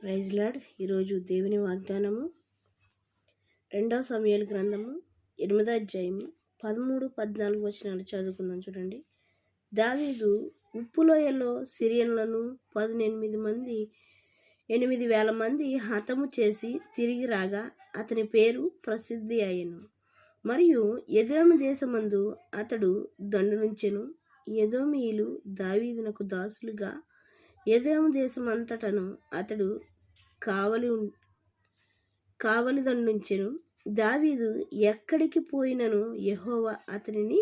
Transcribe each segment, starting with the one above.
Praise lord. ఈరోజు దేవుని వాగ్దానము 2 సమూయేలు గ్రంథము 8వ అధ్యాయము 13-14 వచనాలు చదువుకుందాం. చూడండి. దావీదు ఉప్పులోయలో సిరియన్లను 8,000 మంది హతము చేసి తిరిగి రాగా అతని పేరు ప్రసిద్ధి అయ్యెను. మరియు ఎదోము దేశమందు అతడు దండునుంచెను. ఎదోమీయులు దావీదునకు దాసులుగా ఎదోము దేశమంతటను అతడు కావలి దండుంచెను. దావీదు ఎక్కడికి పోయినను యెహోవా అతనిని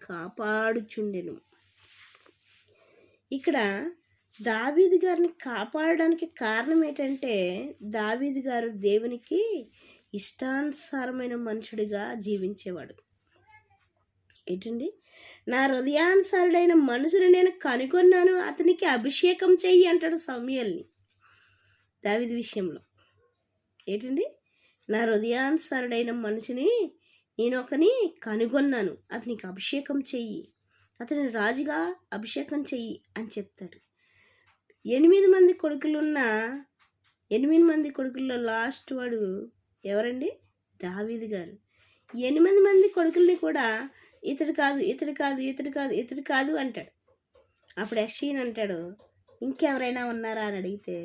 కాపాడుచుండెను. ఇక్కడ దావీదు గారిని కాపాడడానికి కారణం ఏంటంటే, దావీదు గారు దేవునికి ఇష్టానుసారమైన మనుషుడిగా జీవించేవాడు. ఏంటండి, నా హృదయానుసారుడైన మనుషుని నేను కనుగొన్నాను, అతనికి అభిషేకం చెయ్యి అంటాడు సమూయేలుని దావీదు విషయంలో. ఏంటండి, నా హృదయానుసారుడైన మనిషిని నేను ఒకని కనుగొన్నాను, అతనికి అభిషేకం చెయ్యి, అతని రాజుగా అభిషేకం చెయ్యి అని చెప్తాడు. 8 మంది కొడుకులున్న 8 మంది కొడుకుల్లో లాస్ట్ వాడు ఎవరండి? దావీదు గారు. 8 మంది కొడుకుల్ని కూడా ఇతడు కాదు, ఇతడు కాదు, ఇతడు కాదు, ఇతడు కాదు అంటాడు. అప్పుడు యెష్షయి అంటాడు, ఇంకెవరైనా ఉన్నారా అని అడిగితే,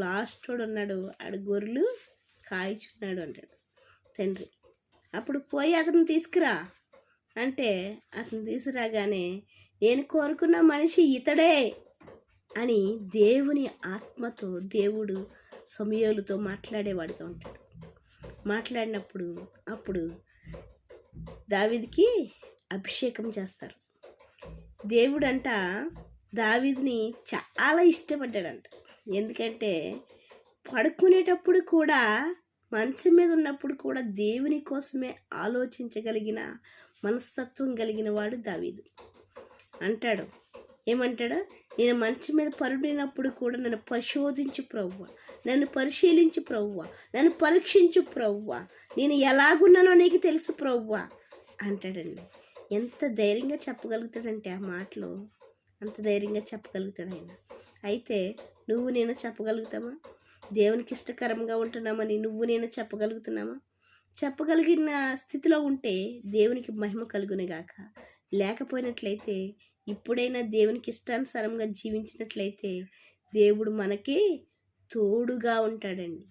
లాస్ట్ వాడు ఉన్నాడు, ఆడు గొర్రెలు కాయిచున్నాడు అంటాడు తండ్రి. అప్పుడు పోయి అతను తీసుకురా అంటే అతను తీసుకురాగానే, నేను కోరుకున్న మనిషి ఇతడే అని దేవుని ఆత్మతో దేవుడు సమూయేలుతో మాట్లాడేవాడిగా ఉంటాడు. మాట్లాడినప్పుడు అప్పుడు దావీదుకి అభిషేకం చేస్తారు. దేవుడంట దావీదుని చాలా ఇష్టపడ్డాడంట. ఎందుకంటే పడుకునేటప్పుడు కూడా, మంచం మీద ఉన్నప్పుడు కూడా దేవుని కోసమే ఆలోచించగలిగిన మనస్తత్వం కలిగిన వాడు దావీదు. అంటాడు, ఏమంటాడు? నేను మంచం మీద పరుడినప్పుడు కూడా నన్ను పరిశోధించు ప్రభువా, నన్ను పరిశీలించు ప్రభువా, నన్ను పరీక్షించు ప్రభువా, నేను ఎలాగున్నానో నీకు తెలుసు ప్రభువా అంటాడండి. ఎంత ధైర్యంగా చెప్పగలుగుతాడంటే ఆ మాటలు, అంత ధైర్యంగా చెప్పగలుగుతాడు ఆయన. అయితే నువ్వు నేను చెప్పగలుగుతామా? దేవునికి ఇష్టకరంగా ఉంటున్నామని నువ్వు నేను చెప్పగలుగుతున్నామా? చెప్పగలిగిన స్థితిలో ఉంటే దేవునికి మహిమ కలుగునేగాక. లేకపోయినట్లయితే, ఇప్పుడైనా దేవునికి ఇష్టానుసారంగా జీవించినట్లయితే దేవుడు మనకి తోడుగా ఉంటాడండి.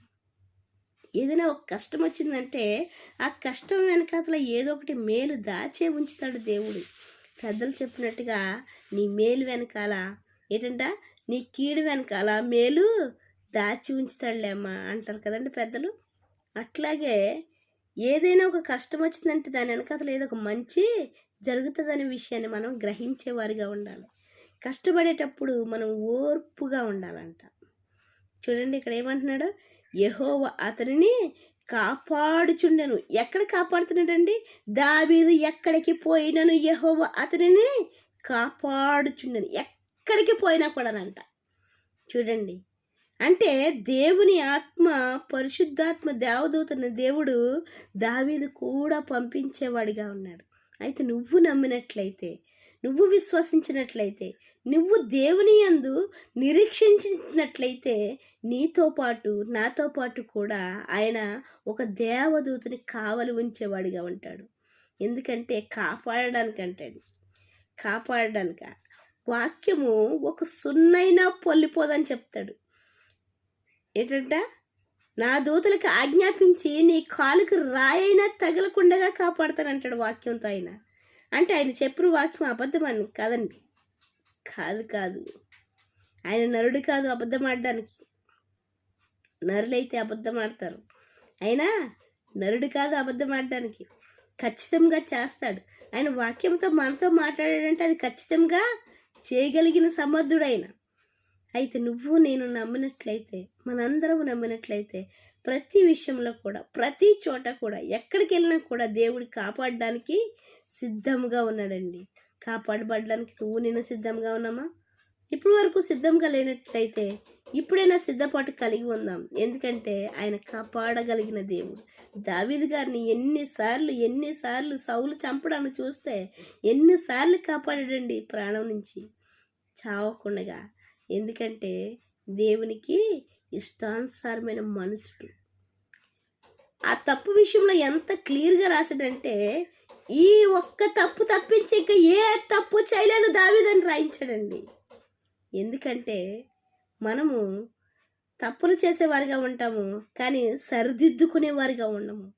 ఏదైనా ఒక కష్టం వచ్చిందంటే ఆ కష్టం వెనకాతల ఏదో ఒకటి మేలు దాచే ఉంచుతాడు దేవుడు. పెద్దలు చెప్పినట్టుగా నీ మేలు వెనకాల ఏంటంట, నీ కీడు వెనకాల మేలు దాచి ఉంచుతాడులేమ్మా అంటారు కదండి పెద్దలు. అట్లాగే ఏదైనా ఒక కష్టం వచ్చిందంటే దాని వెనకాతల ఏదో ఒక మంచి జరుగుతుందనే విషయాన్ని మనం గ్రహించేవారిగా ఉండాలి. కష్టపడేటప్పుడు మనం ఓర్పుగా ఉండాలంట. చూడండి, ఇక్కడ ఏమంటున్నాడు? యెహోవా అతనిని కాపాడుచుండెను. ఎక్కడ కాపాడుతున్నాడండి? దావీదు ఎక్కడికి పోయినను యెహోవా అతనిని కాపాడుచుండెను. ఎక్కడికి పోయినా కూడానంట. చూడండి, అంటే దేవుని ఆత్మ, పరిశుద్ధాత్మ, దేవదూతని దేవుడు దావీదు కూడా పంపించేవాడిగా ఉన్నాడు. అయితే నువ్వు నమ్మినట్లయితే, నువ్వు విశ్వసించినట్లయితే, నువ్వు దేవుని యందు నిరీక్షించినట్లయితే, నీతో పాటు నాతో పాటు కూడా ఆయన ఒక దేవదూతని కావలి ఉంచేవాడిగా ఉంటాడు. ఎందుకంటే కాపాడడానికి అంటాడు. కాపాడడానిక వాక్యము ఒక సున్నైనా పొల్లిపోదని చెప్తాడు. ఏంటంట, నా దూతలకు ఆజ్ఞాపించి నీ కాలుకు రాయైనా తగలకుండగా కాపాడతానంటాడు వాక్యంతో ఆయన. అంటే ఆయన చెప్పిన వాక్యం అబద్ధమని కాదండి. కాదు, ఆయన నరుడు కాదు అబద్ధం ఆడడానికి. నరులైతే అబద్ధం ఆడతారు, అయినా నరుడు కాదు అబద్ధం ఆడడానికి. ఖచ్చితంగా చేస్తాడు. ఆయన వాక్యంతో మనతో మాట్లాడాడంటే అది ఖచ్చితంగా చేయగలిగిన సమర్థుడైన. అయితే నువ్వు నేను నమ్మినట్లయితే, మనందరం నమ్మినట్లయితే, ప్రతి విషయంలో కూడా, ప్రతి చోట కూడా, ఎక్కడికి వెళ్ళినా కూడా దేవుడు కాపాడడానికి సిద్ధంగా ఉన్నాడండి. కాపాడబడడానికి నువ్వు నేను సిద్ధంగా ఉన్నామా? ఇప్పుడు వరకు సిద్ధంగా లేనట్లయితే ఇప్పుడైనా సిద్ధపాటు కలిగి ఉందాం. ఎందుకంటే ఆయన కాపాడగలిగిన దేవుడు. దావీదు గారిని ఎన్నిసార్లు సౌలు చంపడానికి చూస్తే ఎన్నిసార్లు కాపాడాడండి ప్రాణం నుంచి చావకుండగా. ఎందుకంటే దేవునికి ఇష్టానుసారమైన మనుషుడు. ఆ తప్పు విషయంలో ఎంత క్లియర్గా రాశాడంటే, ఈ ఒక్క తప్పు తప్పించి ఇంకా ఏ తప్పు చేయలేదు దావీదని రాయించాడండి. ఎందుకంటే మనము తప్పులు చేసేవారిగా ఉంటాము, కానీ సరిదిద్దుకునేవారిగా ఉండము.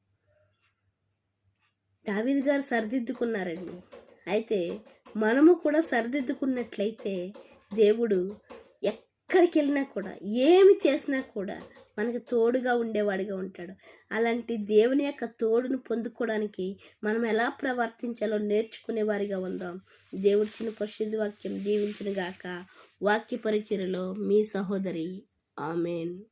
దావీదు గారు సరిదిద్దుకున్నారండి. అయితే మనము కూడా సరిదిద్దుకున్నట్లయితే దేవుడు ఎక్కడికి వెళ్ళినా కూడా, ఏమి చేసినా కూడా మనకి తోడుగా ఉండేవాడిగా ఉంటాడు. అలాంటి దేవుని యొక్క తోడును పొందుకోవడానికి మనం ఎలా ప్రవర్తించాలో నేర్చుకునేవారిగా ఉందాం. దేవుడి చిన్న పరిశుద్ధ వాక్యం దీవించిన గాక. వాక్య పరిచర్యలో మీ సహోదరి. ఆమెన్.